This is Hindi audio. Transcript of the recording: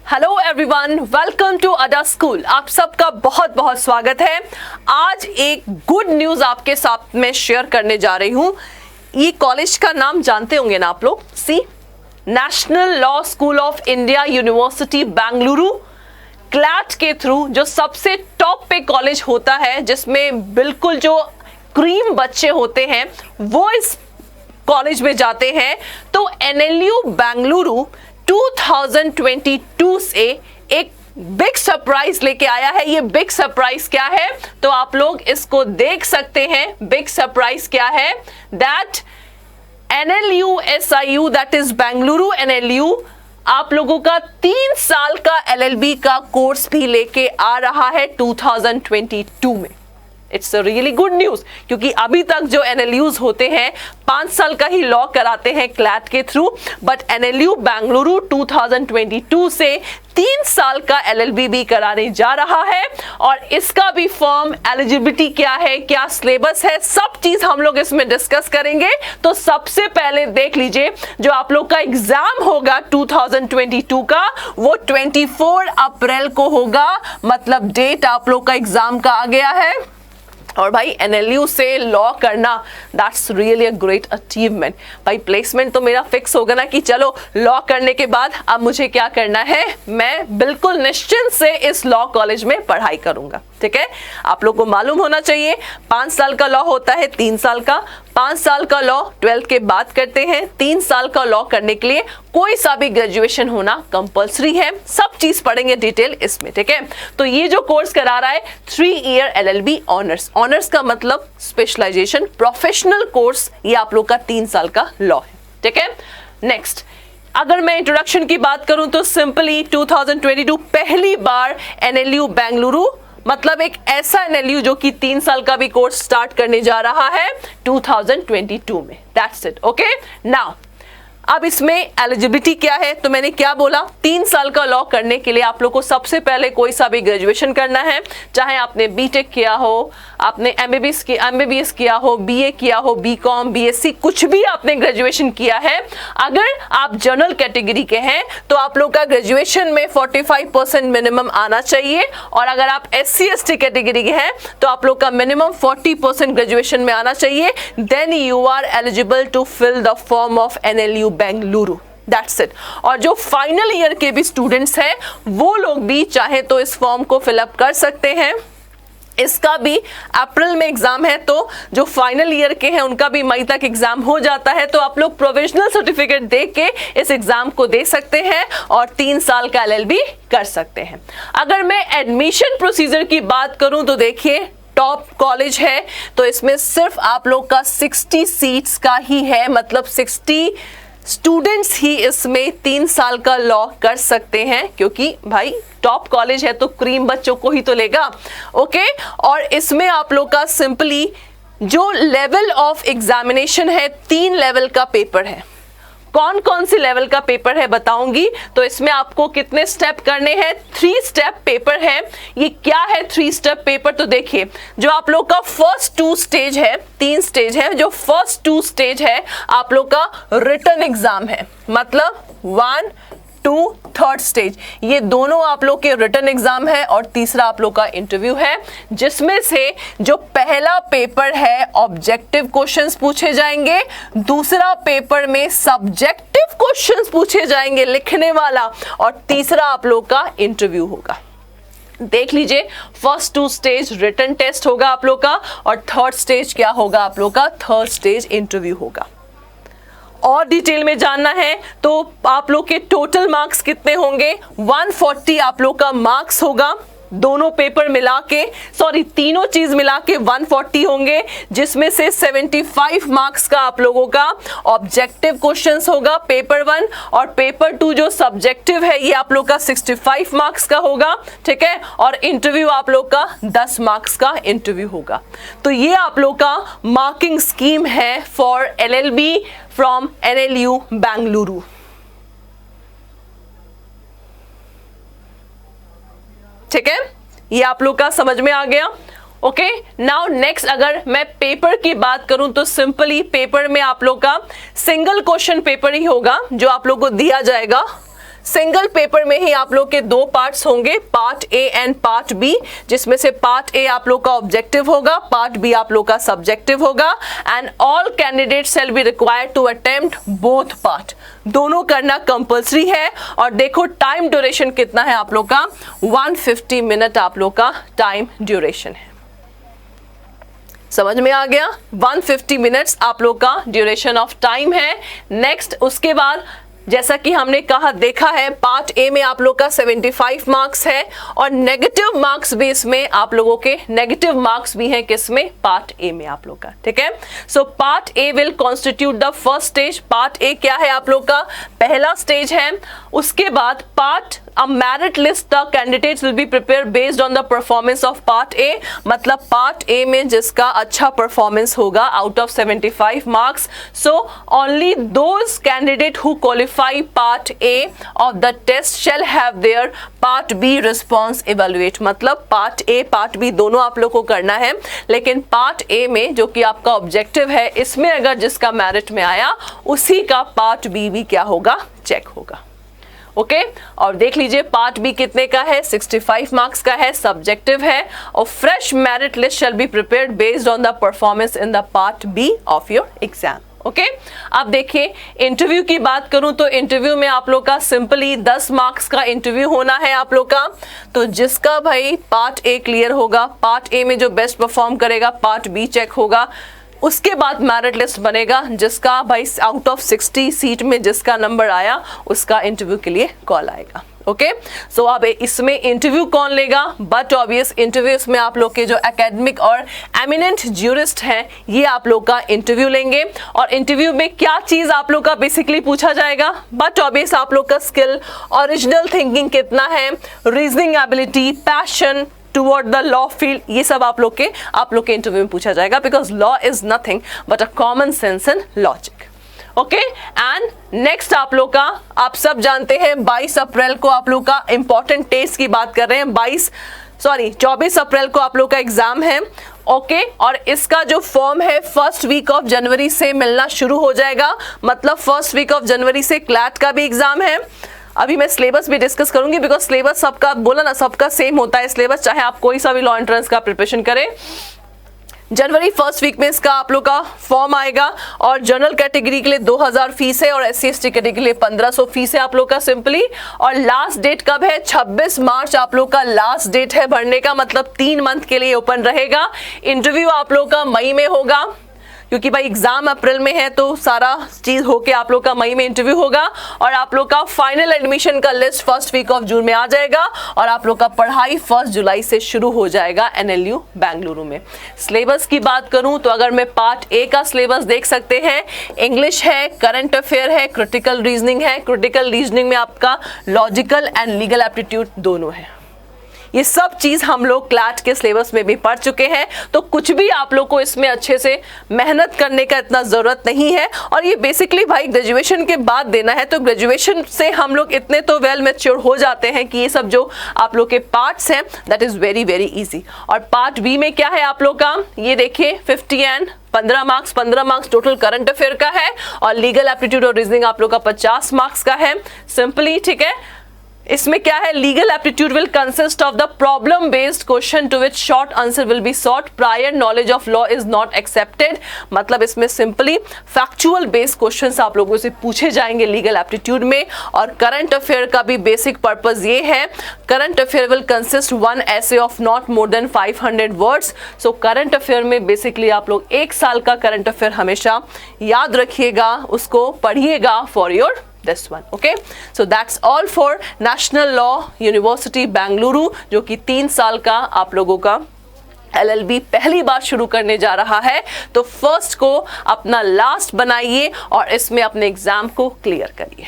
Hello everyone, welcome to Adda school. आप सबका बहुत बहुत स्वागत है। आज एक गुड न्यूज आपके साथ में शेयर करने जा रही हूँ। ये कॉलेज का नाम जानते होंगे ना आप लोग, सी national law school of India university Bengaluru. CLAT के थ्रू जो सबसे टॉप पे कॉलेज होता है, जिसमें बिल्कुल जो क्रीम बच्चे होते हैं वो इस कॉलेज में जाते हैं। तो एनएलयू बेंगलुरु 2022 से एक बिग सरप्राइज लेके आया है। ये बिग सरप्राइज क्या है तो आप लोग इसको देख सकते हैं। बिग सरप्राइज क्या है? That NLU SIU, that is Bengaluru NLU, आप लोगों का 3 साल का LLB का कोर्स भी लेके आ रहा है 2022 में। It's a really good news, क्योंकि अभी तक जो NLUs होते हैं 5 साल का ही लॉ कराते हैं क्लैट के थ्रू, बट NLU बेंगलुरु 2022 से 3 साल का LLB भी कराने जा रहा है। और इसका भी फॉर्म एलिजिबिलिटी क्या है, क्या सिलेबस है, सब चीज हम लोग इसमें डिस्कस करेंगे। तो सबसे पहले देख लीजिए, जो आप लोग का एग्जाम होगा 2022 का, वो 24 अप्रैल को होगा। मतलब डेट आप लोग का एग्जाम का आ गया है। और भाई NLU से लॉ करना, that's really a great achievement. भाई प्लेसमेंट तो मेरा फिक्स होगा ना कि चलो लॉ करने के बाद अब मुझे क्या करना है, मैं बिल्कुल निश्चिंत से इस लॉ कॉलेज में पढ़ाई करूंगा। ठीक है, आप लोग को मालूम होना चाहिए 5 साल का लॉ होता है 3 साल का। 5 साल का लॉ 12th के बाद करते हैं। 3 साल का लॉ करने के लिए कोई सा भी ग्रेजुएशन होना कंपलसरी है। सब चीज पढ़ेंगे डिटेल इसमें। ठीक है, तो ये जो कोर्स करा रहा है 3 ईयर LLB ऑनर्स। ऑनर्स का मतलब स्पेशलाइजेशन, प्रोफेशनल कोर्स। ये आप लोग का 3 साल का लॉ है। ठीक है, नेक्स्ट अगर मैं इंट्रोडक्शन की बात करूं तो सिंपली 2022 पहली बार NLU बेंगलुरु, मतलब एक ऐसा NLU जो कि 3 साल का भी कोर्स स्टार्ट करने जा रहा है 2022 में। That's it. ओके, नाउ अब इसमें एलिजिबिलिटी क्या है? तो मैंने क्या बोला, 3 साल का लॉ करने के लिए आप लोग को सबसे पहले कोई सा भी ग्रेजुएशन करना है। चाहे आपने बीटेक किया हो, आपने MBBS किया हो, BA किया हो, BCom, BSc, कुछ भी आपने ग्रेजुएशन किया है। अगर आप जनरल कैटेगरी के हैं तो आप लोग का ग्रेजुएशन में 45% मिनिमम आना चाहिए। और अगर आप SC ST कैटेगरी के हैं तो आप लोग का मिनिमम 40% ग्रेजुएशन में आना चाहिए। Then you are eligible to fill the form of NLU Bengaluru. That's it. और जो फाइनल ईयर के भी स्टूडेंट्स हैं वो लोग भी चाहे तो इस फॉर्म को फिलअप कर सकते हैं। इसका भी अप्रैल में एग्जाम है, तो जो फाइनल ईयर के हैं उनका भी मई तक एग्जाम हो जाता है। तो आप लोग प्रोविजनल सर्टिफिकेट दे के इस एग्जाम को दे सकते हैं और 3 साल का LLB कर सकते हैं। अगर मैं एडमिशन प्रोसीजर की बात करूं तो देखिए, टॉप कॉलेज है तो इसमें सिर्फ आप लोग का 60 सीट्स का ही है, मतलब 60 स्टूडेंट्स ही इसमें 3 साल का लॉ कर सकते हैं, क्योंकि भाई टॉप कॉलेज है तो क्रीम बच्चों को ही तो लेगा। ओके, और इसमें आप लोग का सिंपली जो लेवल ऑफ एग्जामिनेशन है, 3 लेवल का पेपर है। कौन कौन सी लेवल का पेपर है बताऊंगी। तो इसमें आपको कितने स्टेप करने हैं? 3 स्टेप पेपर है। ये क्या है 3 स्टेप पेपर? तो देखिए, जो आप लोग का फर्स्ट 2 स्टेज है, 3 स्टेज है। जो फर्स्ट 2 स्टेज है आप लोग का रिटन एग्जाम है, मतलब 1, 2, 3rd स्टेज, ये दोनों आप लोग के रिटन एग्जाम है। और तीसरा आप लोग का इंटरव्यू है, जिसमें से जो पहला पेपर है ऑब्जेक्टिव क्वेश्चंस पूछे जाएंगे, दूसरा पेपर में सब्जेक्टिव क्वेश्चंस पूछे जाएंगे लिखने वाला, और तीसरा आप लोग का इंटरव्यू होगा। देख लीजिए, फर्स्ट 2 स्टेज रिटन टेस्ट होगा आप लोग का, और 3rd स्टेज क्या होगा आप लोग का? 3rd स्टेज इंटरव्यू होगा। और डिटेल में जानना है तो आप लोग के टोटल मार्क्स कितने होंगे? 140 आप लोग का मार्क्स होगा। दोनों पेपर मिला के, सॉरी तीनों चीज मिला के 140 होंगे, जिसमें से 75 मार्क्स का आप लोगों का ऑब्जेक्टिव क्वेश्चंस होगा पेपर 1, और पेपर 2 जो सब्जेक्टिव है ये आप लोग का 65 मार्क्स का होगा। ठीक है, और इंटरव्यू आप लोग का 10 मार्क्स का इंटरव्यू होगा। तो ये आप लोग का मार्किंग स्कीम है for LLB from NLU Bengaluru. ठीक है, ये आप लोग का समझ में आ गया। ओके, नाउ नेक्स्ट अगर मैं पेपर की बात करूं तो सिंपली पेपर में आप लोग का सिंगल क्वेश्चन पेपर ही होगा जो आप लोग को दिया जाएगा। सिंगल पेपर में ही आप लोग के दो पार्ट्स होंगे, part A and part B, जिसमें से पार्ट ए आप लोग का ऑब्जेक्टिव होगा, पार्ट बी आप लोग का सब्जेक्टिव होगा। And all candidates shall be required to attempt both part, दोनों करना कंपल्सरी है। और देखो टाइम ड्यूरेशन कितना है आप लोग का, 150 मिनट आप लोग का टाइम ड्यूरेशन है। समझ में आ गया, 150 मिनट्स आप लोग का ड्यूरेशन ऑफ टाइम है। नेक्स्ट उसके बाद जैसा कि हमने कहा देखा है, पार्ट ए में आप लोग का 75 मार्क्स है और नेगेटिव मार्क्स भी इसमें आप लोगों के नेगेटिव मार्क्स भी हैं किसमें, पार्ट ए में आप लोग का, ठीक है। So part A will constitute the first stage. Part A क्या है आप लोग का, पहला स्टेज है। उसके बाद part A merit list the candidates will be prepared based on the performance of part A, मतलब part A में जिसका अच्छा performance होगा out of 75 marks, so only those candidate who qualify part A of the test shall have their part B response evaluate, मतलब part A part B दोनों आप लोग को करना है, लेकिन part A में जो कि आपका ऑब्जेक्टिव है, इसमें अगर जिसका मेरिट में आया उसी का part B भी क्या होगा, चेक होगा। ओके और देख लीजिए पार्ट बी कितने का है, 65 मार्क्स का है, सब्जेक्टिव है और fresh merit list shall be prepared based on the performance in the part B of your exam. Okay अब देखिए इंटरव्यू की बात करूं तो इंटरव्यू में आप लोग का सिंपली 10 मार्क्स का इंटरव्यू होना है आप लोग का। तो जिसका भाई पार्ट ए क्लियर होगा, पार्ट ए में जो बेस्ट परफॉर्म करेगा, पार्ट बी चेक होगा, उसके बाद मेरिट लिस्ट बनेगा, जिसका भाई आउट ऑफ 60 सीट में जिसका नंबर आया उसका इंटरव्यू के लिए कॉल आएगा। ओके सो अब इसमें इंटरव्यू कौन लेगा, बट ऑब्वियस इंटरव्यू इसमें आप लोग के जो एकेडमिक और एमिनेंट ज्यूरिस्ट हैं ये आप लोग का इंटरव्यू लेंगे। और इंटरव्यू में क्या चीज आप लोग का बेसिकली पूछा जाएगा, बट ऑब्वियस आप लोग का स्किल, ओरिजिनल थिंकिंग कितना है, reasoning ability, passion toward the law field, ये सब आप लोग के इंटरव्यू में पूछा जाएगा, because law is nothing but a common sense and logic. Okay and next आप लोग का, आप सब जानते हैं 22 अप्रैल को आप लोग का इंपॉर्टेंट टेस्ट की बात कर रहे हैं, 24 अप्रैल को आप लोग का एग्जाम है। ओके और इसका जो फॉर्म है फर्स्ट वीक ऑफ जनवरी से मिलना शुरू हो जाएगा, मतलब फर्स्ट वीक ऑफ जनवरी से क्लैट का भी एग्जाम है। अभी मैं सिलेबस भी डिस्कस करूंगी, बिकॉज सिलेबस सबका बोला ना, सबका सेम होता है सिलेबस, चाहे आप कोई सा भी लॉ एंट्रेंस का प्रिपरेशन करें। जनवरी फर्स्ट वीक में इसका आप लोग का फॉर्म आएगा और जनरल कैटेगरी के लिए 2000 फीस है और SC/ST कैटेगरी के लिए 1500 फीस है आप लोग का सिंपली। और लास्ट डेट कब है, 26 मार्च आप लोग का लास्ट डेट है भरने का, मतलब 3 मंथ के लिए ओपन रहेगा। इंटरव्यू आप लोग का मई में होगा, क्योंकि भाई एग्जाम अप्रैल में है तो सारा चीज होके आप लोग का मई में इंटरव्यू होगा। और आप लोग का फाइनल एडमिशन का list first week of June में आ जाएगा और आप लोग का पढ़ाई 1 जुलाई से शुरू हो जाएगा NLU बेंगलुरु में। सिलेबस की बात करूं तो अगर मैं पार्ट ए का सिलेबस देख सकते हैं, इंग्लिश है, करंट अफेयर है, क्रिटिकल रीजनिंग है। क्रिटिकल रीजनिंग में आपका लॉजिकल एंड लीगल एप्टीट्यूड दोनों है। ये सब चीज हम लोग क्लैट के सिलेबस में भी पढ़ चुके हैं, तो कुछ भी आप लोग को इसमें अच्छे से मेहनत करने का इतना जरूरत नहीं है। और ये बेसिकली भाई ग्रेजुएशन के बाद देना है, तो ग्रेजुएशन से हम लोग इतने तो वेल मैच्योर हो जाते हैं कि ये सब जो आप लोग के पार्ट्स हैं that is very very easy. और पार्ट बी में क्या है आप लोग का, ये देखिए 50 and 15 marks total current affair का है और लीगल एप्टीट्यूड और रीजनिंग आप लोग का 50 मार्क्स का है सिंपली, ठीक है। इसमें क्या है, legal aptitude will consist of the problem based question to which short answer will be sought, prior knowledge of law is not accepted, मतलब इसमें सिंपली फैक्चुअल बेस्ड क्वेश्चंस आप लोगों से पूछे जाएंगे लीगल एप्टीट्यूड में। और करंट अफेयर का भी बेसिक पर्पस ये है, current affair will consist 1 essay of not more than 500 words. So current affair में बेसिकली आप लोग 1 साल का करंट अफेयर हमेशा याद रखिएगा, उसको पढ़िएगा for your this one. Okay, so that's all for National Law University Bengaluru, जो कि 3 साल का आप लोगों का LLB पहली बार शुरू करने जा रहा है। तो फर्स्ट को अपना लास्ट बनाइए और इसमें अपने एग्जाम को क्लियर करिए।